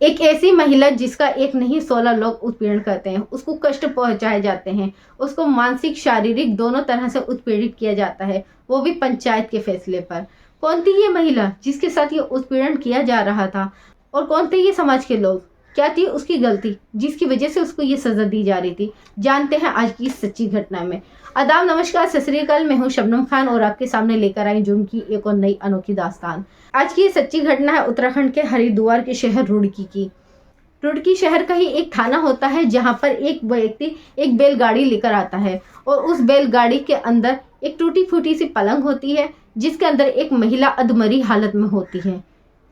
एक ऐसी महिला जिसका एक नहीं 16 लोग उत्पीड़न करते हैं, उसको कष्ट पहुँचाए जाते हैं, उसको मानसिक, शारीरिक दोनों तरह से उत्पीड़ित किया जाता है, वो भी पंचायत के फैसले पर। कौन थी ये महिला जिसके साथ ये उत्पीड़न किया जा रहा था? और कौन थे ये समाज के लोग? क्या थी उसकी गलती जिसकी वजह से उसको ये सज़ा दी जा रही थी? जानते हैं आज की इस सच्ची घटना में। आदाब, नमस्कार, सत श्री अकाल। मैं हूँ शबनम खान और आपके सामने लेकर आई जुर्म की एक और नई अनोखी दास्तान। आज की ये सच्ची घटना है उत्तराखंड के हरिद्वार के शहर रुड़की की। रुड़की शहर का ही एक थाना होता है जहां पर एक व्यक्ति एक बैलगाड़ी लेकर आता है और उस बैलगाड़ी के अंदर एक टूटी फूटी सी पलंग होती है जिसके अंदर एक महिला अधमरी हालत में होती है।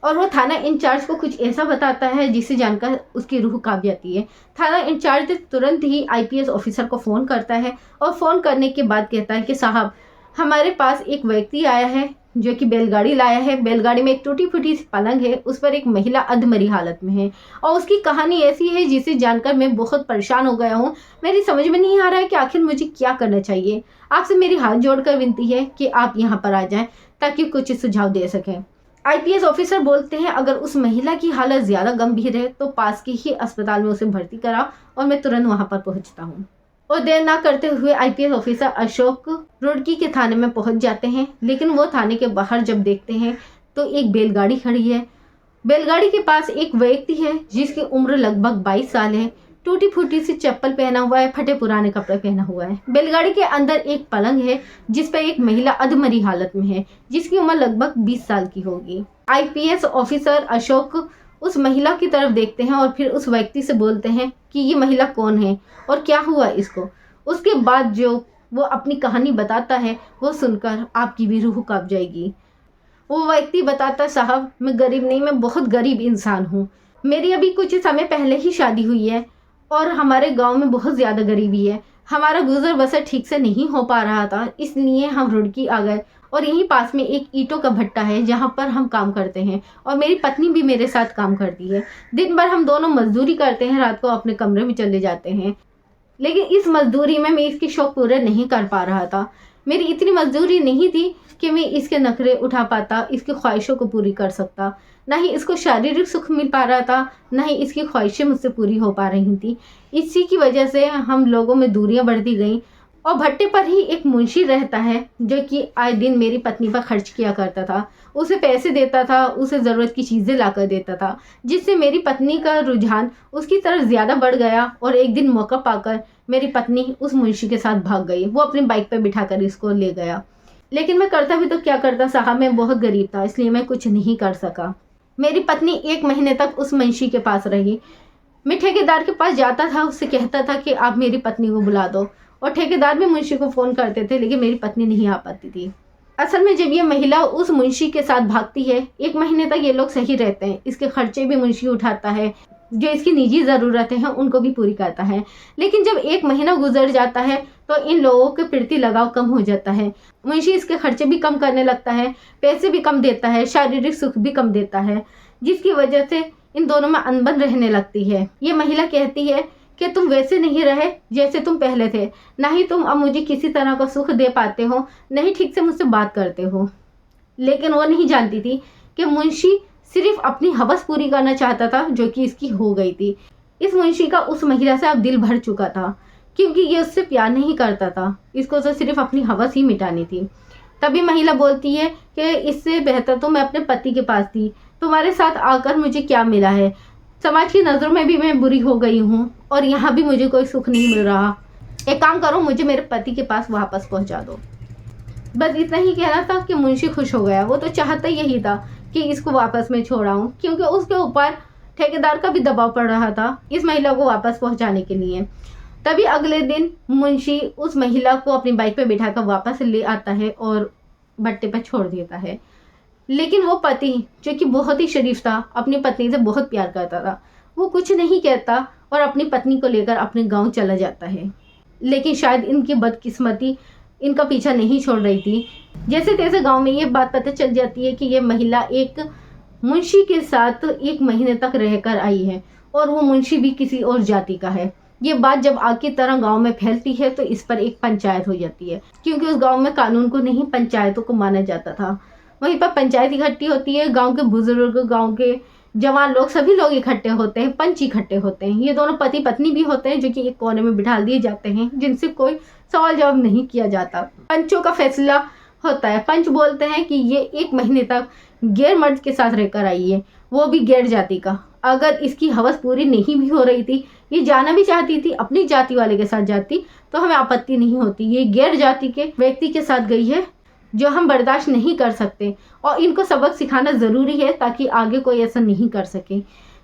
और वो थाना इंचार्ज को कुछ ऐसा बताता है जिसे जानकर उसकी रूह कांप जाती है। थाना इंचार्ज तुरंत ही आईपीएस ऑफिसर को फ़ोन करता है और फ़ोन करने के बाद कहता है कि साहब, हमारे पास एक व्यक्ति आया है जो कि बैलगाड़ी लाया है। बैलगाड़ी में एक टूटी फूटी सी पलंग है, उस पर एक महिला अधमरी हालत में है और उसकी कहानी ऐसी है जिसे जानकर मैं बहुत परेशान हो गया हूँ। मेरी समझ में नहीं आ रहा है कि आखिर मुझे क्या करना चाहिए। आपसे मेरी हाथ जोड़कर विनती है कि आप यहाँ पर आ जाएं ताकि कुछ सुझाव दे सकें। आईपीएस ऑफिसर बोलते हैं, अगर उस महिला की हालत ज़्यादा गंभीर है तो पास के ही अस्पताल में उसे भर्ती कराओ और मैं तुरंत वहाँ पर पहुँचता हूँ। और देर ना करते हुए आईपीएस ऑफिसर अशोक रुड़की के थाने में पहुंच जाते हैं। लेकिन वो थाने के बाहर जब देखते हैं तो एक बैलगाड़ी खड़ी है। बैलगाड़ी के पास एक व्यक्ति है जिसकी उम्र लगभग 22 साल है। टूटी फूटी सी चप्पल पहना हुआ है, फटे पुराने कपड़े पहना हुआ है। बैलगाड़ी के अंदर एक पलंग है जिस पर एक महिला अधमरी हालत में है जिसकी उम्र लगभग 20 साल की होगी। आईपीएस ऑफिसर अशोक उस महिला की तरफ देखते हैं और फिर उस व्यक्ति से बोलते हैं कि ये महिला कौन है और क्या हुआ इसको। उसके बाद जो वो अपनी कहानी बताता है वो सुनकर आपकी भी रूह कांप जाएगी। वो व्यक्ति बताता, साहब, मैं गरीब नहीं, मैं बहुत गरीब इंसान हूँ। मेरी अभी कुछ समय पहले ही शादी हुई है और हमारे गांव में बहुत ज़्यादा गरीबी है। हमारा गुजर बसर ठीक से नहीं हो पा रहा था, इसलिए हम रुड़की आ गए और यहीं पास में एक ईंटों का भट्टा है जहाँ पर हम काम करते हैं और मेरी पत्नी भी मेरे साथ काम करती है। दिन भर हम दोनों मजदूरी करते हैं, रात को अपने कमरे में चले जाते हैं। लेकिन इस मजदूरी में मैं इसके शौक पूरे नहीं कर पा रहा था। मेरी इतनी मजदूरी नहीं थी कि मैं इसके नखरे उठा पाता, इसकी ख्वाहिशों को पूरी कर सकता। ना ही इसको शारीरिक सुख मिल पा रहा था, ना ही इसकी ख्वाहिशें मुझसे पूरी हो पा रही थी। इसी की वजह से हम लोगों में दूरियां बढ़ती गईं। और भट्टे पर ही एक मुंशी रहता है जो कि आए दिन मेरी पत्नी पर खर्च किया करता था। उसे पैसे देता था, उसे ज़रूरत की चीज़ें ला कर देता था, जिससे मेरी पत्नी का रुझान उसकी तरफ ज़्यादा बढ़ गया। और एक दिन मौका पाकर मेरी पत्नी उस मुंशी के साथ भाग गई। वो अपनी बाइक पर बिठाकर इसको ले गया। लेकिन मैं करता भी तो क्या करता साहब, मैं बहुत गरीब था, इसलिए मैं कुछ नहीं कर सका। मेरी पत्नी 1 महीने तक उस मुंशी के पास रही। मैं ठेकेदार के पास जाता था, उससे कहता था कि आप मेरी पत्नी को बुला दो, और ठेकेदार भी मुंशी को फ़ोन करते थे, लेकिन मेरी पत्नी नहीं आ पाती थी। असल में जब ये महिला उस मुंशी के साथ भागती है, 1 महीने तक ये लोग सही रहते हैं। इसके खर्चे भी मुंशी उठाता है, जो इसकी निजी ज़रूरतें हैं उनको भी पूरी करता है। लेकिन जब 1 महीना गुजर जाता है तो इन लोगों के प्रति लगाव कम हो जाता है। मुंशी इसके खर्चे भी कम करने लगता है, पैसे भी कम देता है, शारीरिक सुख भी कम देता है, जिसकी वजह से इन दोनों में अनबन रहने लगती है। ये महिला कहती है कि तुम वैसे नहीं रहे जैसे तुम पहले थे, ना ही तुम अब मुझे किसी तरह का सुख दे पाते हो, नहीं ठीक से मुझसे बात करते हो। लेकिन वो नहीं जानती थी कि मुंशी सिर्फ अपनी हवस पूरी करना चाहता था, जो कि इसकी हो गई थी। इस मुंशी का उस महिला से अब दिल भर चुका था, क्योंकि ये उससे प्यार नहीं करता था, इसको तो सिर्फ अपनी हवस ही मिटानी थी। तभी महिला बोलती है कि इससे बेहतर तो मैं अपने पति के पास थी, तुम्हारे साथ आकर मुझे क्या मिला है। समाज की नज़रों में भी मैं बुरी हो गई हूँ और यहाँ भी मुझे कोई सुख नहीं मिल रहा। एक काम करो, मुझे मेरे पति के पास वापस पहुँचा दो। बस इतना ही कहना था कि मुंशी खुश हो गया। वो तो चाहता यही था कि इसको वापस मैं छोड़ाऊँ, क्योंकि उसके ऊपर ठेकेदार का भी दबाव पड़ रहा था इस महिला को वापस पहुँचाने के लिए। तभी अगले दिन मुंशी उस महिला को अपनी बाइक पर बिठाकर वापस ले आता है और भट्टे पर छोड़ देता है। लेकिन वो पति, जो कि बहुत ही शरीफ था, अपनी पत्नी से बहुत प्यार करता था, वो कुछ नहीं कहता और अपनी पत्नी को लेकर अपने गांव चला जाता है। लेकिन शायद इनकी बदकिस्मती इनका पीछा नहीं छोड़ रही थी। जैसे तैसे गांव में ये बात पता चल जाती है कि ये महिला एक मुंशी के साथ 1 महीने तक रहकर आई है और वो मुंशी भी किसी और जाति का है। ये बात जब आग की तरह गांव में फैलती है तो इस पर एक पंचायत हो जाती है, क्योंकि उस गांव में कानून को नहीं पंचायतों को माना जाता था। वहीं पर पंचायत इकट्ठी होती है, गांव के बुजुर्ग, गांव के जवान लोग, सभी लोग इकट्ठे होते हैं, पंच इकट्ठे होते हैं। ये दोनों पति पत्नी भी होते हैं जो कि एक कोने में बिठा दिए जाते हैं, जिनसे कोई सवाल जवाब नहीं किया जाता। पंचों का फैसला होता है। पंच बोलते हैं कि ये 1 महीने तक गैर मर्द के साथ रहकर आई है, वो भी गैर जाति का। अगर इसकी हवस पूरी नहीं भी हो रही थी, ये जाना भी चाहती थी, अपनी जाति वाले के साथ जाती, तो हमें आपत्ति नहीं होती। ये गैर जाति के व्यक्ति के साथ गई है जो हम बर्दाश्त नहीं कर सकते, और इनको सबक सिखाना ज़रूरी है ताकि आगे कोई ऐसा नहीं कर सके।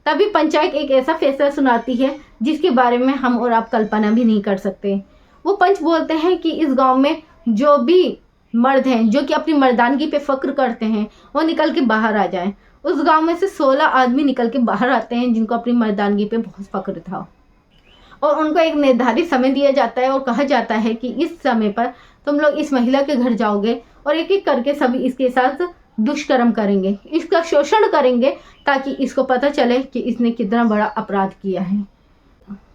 तभी पंचायत एक ऐसा फैसला सुनाती है जिसके बारे में हम और आप कल्पना भी नहीं कर सकते। वो पंच बोलते हैं कि इस गांव में जो भी मर्द हैं जो कि अपनी मर्दानगी पे फक्र करते हैं, वो निकल के बाहर आ जाएं। उस गांव में से 16 आदमी निकल के बाहर आते हैं जिनको अपनी मर्दानगी पे बहुत फक्र था, और उनको एक निर्धारित समय दिया जाता है और कहा जाता है कि इस समय पर तुम लोग इस महिला के घर जाओगे और एक एक करके सभी इसके साथ दुष्कर्म करेंगे, इसका शोषण करेंगे, ताकि इसको पता चले कि इसने कितना बड़ा अपराध किया है।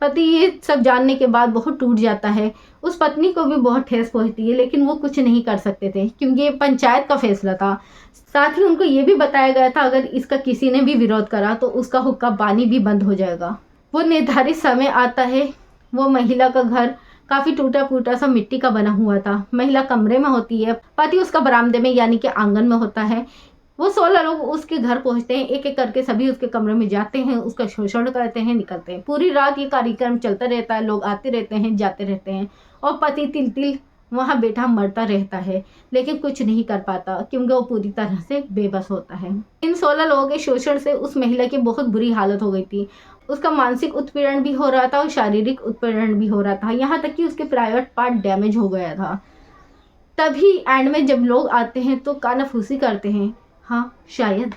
पति ये सब जानने के बाद बहुत टूट जाता है। उस पत्नी को भी बहुत ठेस पहुंचती है, लेकिन वो कुछ नहीं कर सकते थे क्योंकि ये पंचायत का फैसला था। साथ ही उनको ये भी बताया गया था अगर इसका किसी ने भी विरोध करा तो उसका हुक्का पानी भी बंद हो जाएगा। वो निर्धारित समय आता है। वो महिला का घर काफी टूटा फूटा सा मिट्टी का बना हुआ था। महिला कमरे में होती है, पति उसका बरामदे में यानी कि आंगन में होता है। वो 16 लोग उसके घर पहुंचते हैं, एक एक करके सभी उसके कमरे में जाते हैं, उसका शोषण करते हैं, निकलते हैं। पूरी रात ये कार्यक्रम चलता रहता है, लोग आते रहते हैं, जाते रहते हैं, और पति तिल तिल वहाँ बैठा मरता रहता है, लेकिन कुछ नहीं कर पाता क्योंकि वो पूरी तरह से बेबस होता है। इन 16 लोगों के शोषण से उस महिला की बहुत बुरी हालत हो गई थी। उसका मानसिक उत्पीड़न भी हो रहा था और शारीरिक उत्पीड़न भी हो रहा था, यहाँ तक कि उसके प्राइवेट पार्ट डैमेज हो गया था। तभी एंड में जब लोग आते हैं तो कानाफूसी करते हैं, हाँ शायद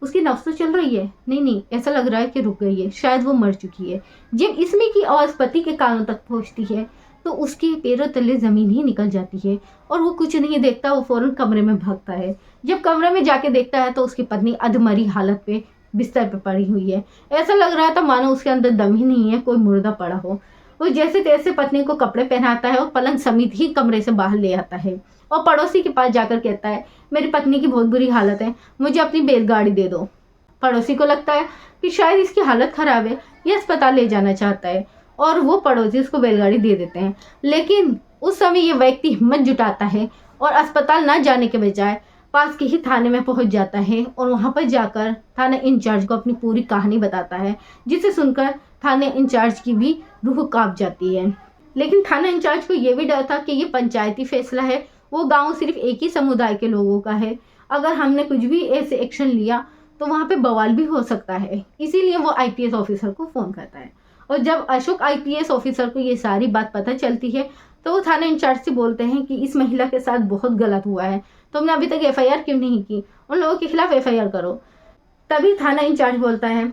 उसकी नफ्स तो चल रही है, नहीं ऐसा लग रहा है कि रुक गई है, शायद वो मर चुकी है। जब इसमें की आवाज़ पति के कानों तक पहुंचती है तो उसके पैरों तले ज़मीन ही निकल जाती है और वो कुछ नहीं देखता, वो फौरन कमरे में भागता है। जब कमरे में जाके देखता है तो उसकी पत्नी अधमरी हालत पे बिस्तर पे पड़ी हुई है। ऐसा लग रहा था मानो उसके अंदर दम ही नहीं है, कोई मुर्दा पड़ा हो। वो जैसे तैसे पत्नी को कपड़े पहनाता है और पलंग समेत ही कमरे से बाहर ले आता है और पड़ोसी के पास जाकर कहता है, मेरी पत्नी की बहुत बुरी हालत है, मुझे अपनी बैलगाड़ी दे दो। पड़ोसी को लगता है कि शायद इसकी हालत ख़राब है, ये अस्पताल ले जाना चाहता है, और वो पड़ोसी उसको बैलगाड़ी दे देते हैं। लेकिन उस समय ये व्यक्ति हिम्मत जुटाता है और अस्पताल ना जाने के बजाय पास के ही थाने में पहुंच जाता है और वहाँ पर जाकर थाना इंचार्ज को अपनी पूरी कहानी बताता है, जिसे सुनकर थाने इंचार्ज की भी रूह कांप जाती है। लेकिन थाना इंचार्ज को ये भी डर था कि ये पंचायती फैसला है, वो गांव सिर्फ एक ही समुदाय के लोगों का है, अगर हमने कुछ भी ऐसे एक्शन लिया तो वहाँ पे बवाल भी हो सकता है। इसीलिए वो आईपीएस ऑफिसर को फ़ोन करता है, और जब अशोक आईपीएस ऑफिसर को ये सारी बात पता चलती है तो वो थाना इंचार्ज से बोलते हैं कि इस महिला के साथ बहुत गलत हुआ है, तुमने अभी तक एफआईआर क्यों नहीं की, उन लोगों के खिलाफ एफआईआर करो। तभी थाना इंचार्ज बोलता है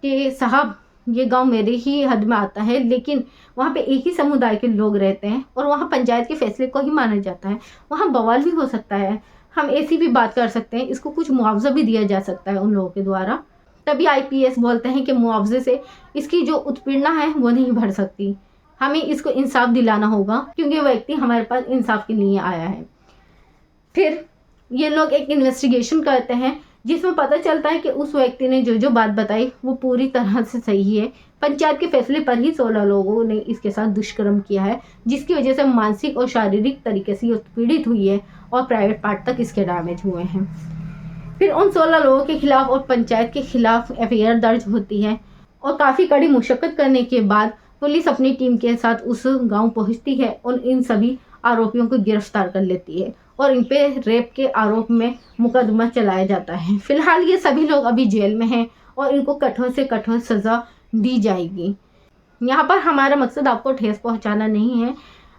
कि साहब ये गांव मेरे ही हद में आता है, लेकिन वहाँ पे एक ही समुदाय के लोग रहते हैं और वहाँ पंचायत के फैसले को ही माना जाता है, वहाँ बवाल भी हो सकता है, हम ऐसी भी बात कर सकते हैं, इसको कुछ मुआवजा भी दिया जा सकता है उन लोगों के द्वारा। तभी आईपीएस बोलते हैं कि मुआवजे से इसकी जो उत्पीड़ना है वो नहीं भर सकती, हमें इसको इंसाफ दिलाना होगा क्योंकि व्यक्ति हमारे पास इंसाफ के लिए आया है। फिर ये लोग एक इन्वेस्टिगेशन करते हैं जिसमें पता चलता है कि उस व्यक्ति ने जो जो बात बताई वो पूरी तरह से सही है। पंचायत के फैसले पर ही 16 लोगों ने इसके साथ दुष्कर्म किया है, जिसकी वजह से मानसिक और शारीरिक तरीके से उत्पीड़ित हुई है और प्राइवेट पार्ट तक इसके डैमेज हुए हैं। फिर उन 16 लोगों के खिलाफ और पंचायत के खिलाफ एफआईआर दर्ज होती है और काफ़ी कड़ी मुशक्कत करने के बाद पुलिस अपनी टीम के साथ उस गांव पहुंचती है और इन सभी आरोपियों को गिरफ्तार कर लेती है और इन पे रेप के आरोप में मुकदमा चलाया जाता है। फिलहाल ये सभी लोग अभी जेल में हैं और इनको कठोर से कठोर सज़ा दी जाएगी। यहाँ पर हमारा मकसद आपको ठेस पहुँचाना नहीं है,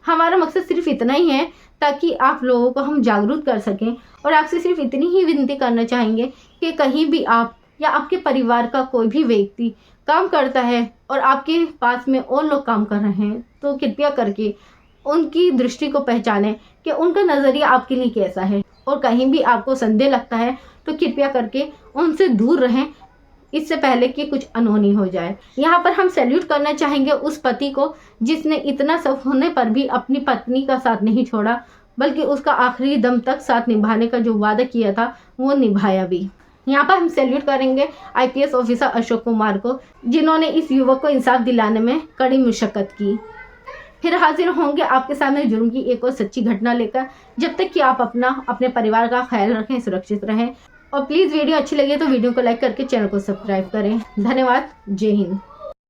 हमारा मकसद सिर्फ इतना ही है ताकि आप लोगों को हम जागरूक कर सकें, और आपसे सिर्फ इतनी ही विनती करना चाहेंगे कि कहीं भी आप या आपके परिवार का कोई भी व्यक्ति काम करता है और आपके पास में और लोग काम कर रहे हैं तो कृपया करके उनकी दृष्टि को पहचानें कि उनका नज़रिया आपके लिए कैसा है, और कहीं भी आपको संदेह लगता है तो कृपया करके उनसे दूर रहें इससे पहले कि कुछ अनहोनी हो जाए। यहाँ पर हम सैल्यूट करना चाहेंगे उस पति को जिसने इतना सब होने पर भी अपनी पत्नी का साथ नहीं छोड़ा, बल्कि उसका आखिरी दम तक साथ निभाने का जो वादा किया था वो निभाया भी। यहाँ पर हम सैल्यूट करेंगे IPS ऑफिसर अशोक कुमार को, जिन्होंने इस युवक को इंसाफ दिलाने में कड़ी मुशक्कत की। फिर हाजिर होंगे आपके सामने जुर्म की एक और सच्ची घटना लेकर। जब तक कि आप अपने परिवार का ख्याल रखें, सुरक्षित रहें, और प्लीज़ वीडियो अच्छी लगे तो वीडियो को लाइक करके चैनल को सब्सक्राइब करें। धन्यवाद। जय हिंद।